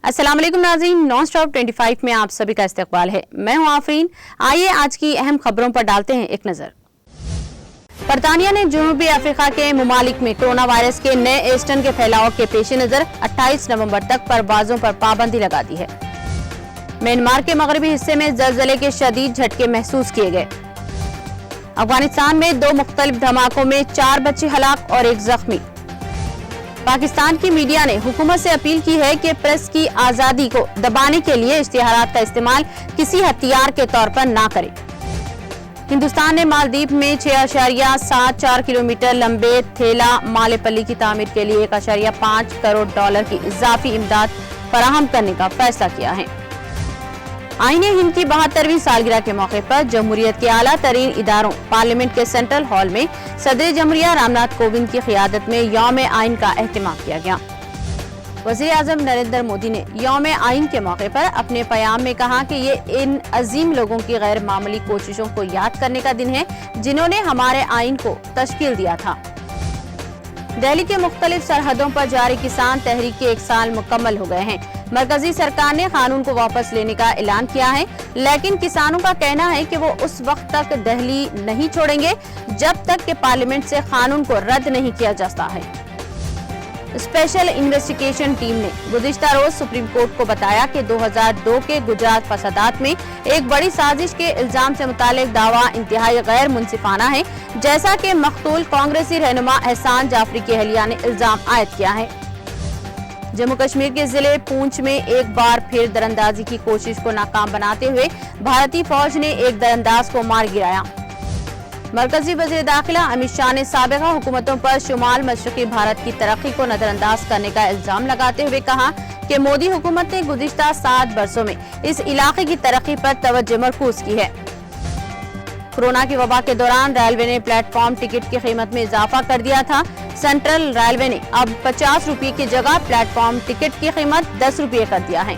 अस्सलाम वालेकुम नाज़रीन, नॉन स्टॉप 25 में आप सभी का इस्तकबाल है। मैं हूं आफरीन। आइए आज की अहम खबरों पर डालते हैं एक नजर। बरतानिया ने जनूबी अफ्रीका के ममालिक में कोरोना वायरस के नए एस्टन के फैलाव के पेश नजर 28 नवंबर तक परवाजों पर पाबंदी लगा दी है। म्यांमार के मगरबी हिस्से में जलजले के शदीद झटके महसूस किए गए। अफगानिस्तान में 2 मुख्तलिफ धमाकों में 4 बच्चे हलाक और 1 जख्मी। पाकिस्तान की मीडिया ने हुकूमत से अपील की है कि प्रेस की आज़ादी को दबाने के लिए इश्तिहारात का इस्तेमाल किसी हथियार के तौर पर ना करे। हिंदुस्तान ने मालदीव में 6.74 किलोमीटर लंबे थेला मालेपल्ली की तामीर के लिए $1.5 करोड़ की इजाफी इमदाद फराहम करने का फैसला किया है। आईने हिंद की 72वीं सालगिरह के मौके पर जमहूरियत के आला तरीन इदारों पार्लियामेंट के सेंट्रल हॉल में सदर जमहूरिया रामनाथ कोविंद की क़ियादत में यौम आइन का एहतमाम किया गया। वज़ीर आज़म नरेंद्र मोदी ने यौम आइन के मौके पर अपने पैगाम में कहा कि ये इन अजीम लोगों की गैर मामूली कोशिशों को याद करने का दिन है जिन्होंने हमारे आइन को तश्कील दिया था। दिल्ली के मुख्तलिफ सरहदों पर जारी किसान तहरीक के 1 साल मुकम्मल हो गए हैं। मरकजी सरकार ने कानून को वापस लेने का ऐलान किया है, लेकिन किसानों का कहना है कि वो उस वक्त तक दिल्ली नहीं छोड़ेंगे जब तक कि पार्लियामेंट से कानून को रद्द नहीं किया जाता है। स्पेशल इन्वेस्टिगेशन टीम ने गुज़िश्ता रोज सुप्रीम कोर्ट को बताया कि 2002 के गुजरात फसादात में एक बड़ी साजिश के इल्जाम से मुतालिक दावा इंतहाई गैर मुनसिफाना है, जैसा कि मकतूल कांग्रेसी रहनुमा एहसान जाफरी की अहलिया ने इल्जाम आयद किया है। जम्मू कश्मीर के जिले पूंछ में एक बार फिर दरअंदाजी की कोशिश को नाकाम बनाते हुए भारतीय फौज ने एक दरअंदाज को मार गिराया। मरकजी वज़ीर दाखिला अमित शाह ने साबिका हुकूमतों पर शुमाल मशरकी भारत की तरक्की को नजरअंदाज करने का इल्जाम लगाते हुए कहा कि मोदी हुकूमत ने गुज़िश्ता 7 बरसों में इस इलाके की तरक्की पर तवज्जो मरकूज की है। कोरोना की वबा के दौरान रेलवे ने प्लेटफॉर्म टिकट की कीमत में इजाफा कर दिया था। सेंट्रल रेलवे ने अब 50 रुपये की जगह प्लेटफॉर्म टिकट की कीमत 10 रुपये कर दिया है।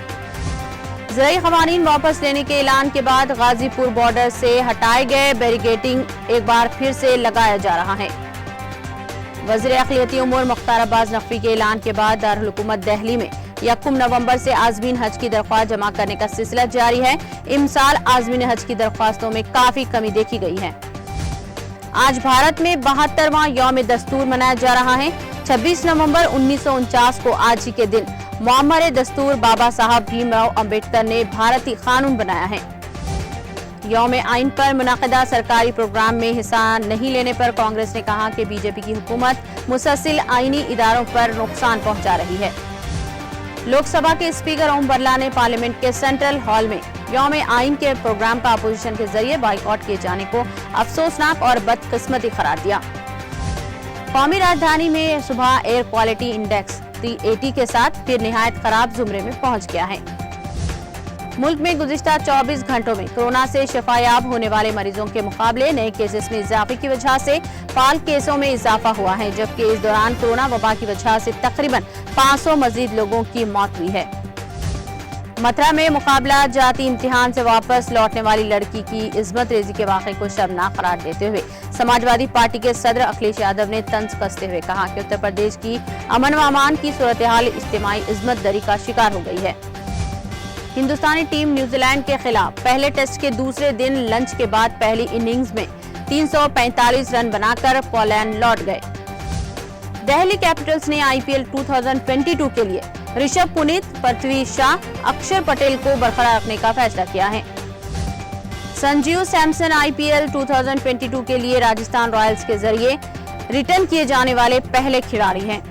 ज़राई क़वानीन वापस लेने के ऐलान के बाद गाजीपुर बॉर्डर से हटाए गए बैरिकेडिंग एक बार फिर से लगाया जा रहा है। वज़ीर अक़लियती उमूर मुख्तार अब्बास नक़वी के ऐलान के बाद दारुल हुकूमत दिल्ली में 1 नवंबर से आज़मीन हज की दरख्वास्त जमा करने का सिलसिला जारी है। इमसाल आज़मीन हज की दरख्वास्तों में काफी कमी देखी गई है। आज भारत में 72वां यौम दस्तूर मनाया जा रहा है। 26 नवंबर 1949 को आज ही के दिन मुअम्मर दस्तूर बाबा साहब भीमराव अंबेडकर ने भारतीय कानून बनाया है। यौम आइन पर मुनाकिदा सरकारी प्रोग्राम में हिस्सा नहीं लेने पर कांग्रेस ने कहा कि बीजेपी की हुकूमत मुसलसिल आईनी इदारों पर नुकसान पहुंचा रही है। लोकसभा के स्पीकर ओम बिरला ने पार्लियामेंट के सेंट्रल हॉल में यौम आइन के प्रोग्राम का अपोजिशन के जरिए बाइकआउट किए जाने को अफसोसनाक और बदकिस्मती करार दिया। कौमी राजधानी में सुबह एयर क्वालिटी इंडेक्स 380 के साथ फिर निहायत खराब जुमरे में पहुंच गया है। मुल्क में गुज़िश्ता 24 घंटों में कोरोना से शफायाब होने वाले मरीजों के मुकाबले नए केसेस में इजाफे की वजह से फाल केसों में इजाफा हुआ है, जबकि इस दौरान कोरोना वबा की वजह से तकरीबन 500 मजीद लोगों की मौत हुई है। मथुरा में मुकाबला जाती इम्तिहान से वापस लौटने वाली लड़की की इस्मत रेजी के वाक़े को शर्मनाक करार देते हुए समाजवादी पार्टी के सदर अखिलेश यादव ने तंज कसते हुए कहा कि उत्तर प्रदेश की अमन व अमान की सूरत हाल इज्तिमाई इज्मत दरी का शिकार हो गई है। हिंदुस्तानी टीम न्यूजीलैंड के खिलाफ पहले टेस्ट के दूसरे दिन लंच के बाद पहली इनिंग्स में 345 रन बनाकर पोलैंड लौट गए। दिल्ली कैपिटल्स ने IPL 2022 के लिए ऋषभ पुनीत, पृथ्वी शॉ, अक्षर पटेल को बरकरार रखने का फैसला किया है। संजीव सैमसन IPL 2022 के लिए राजस्थान रॉयल्स के जरिए रिटर्न किए जाने वाले पहले खिलाड़ी हैं।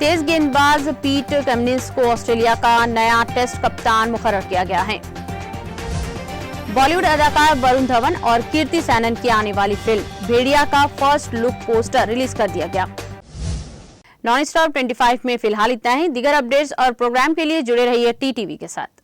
तेज गेंदबाज पीट कमिंस को ऑस्ट्रेलिया का नया टेस्ट कप्तान मुकर्रर किया गया है। बॉलीवुड अदाकार वरुण धवन और कीर्ति सैनन की आने वाली फिल्म भेड़िया का फर्स्ट लुक पोस्टर रिलीज कर दिया गया। नॉन स्टॉप 25 में फिलहाल इतना ही। दीगर अपडेट्स और प्रोग्राम के लिए जुड़े रहिए TTV के साथ।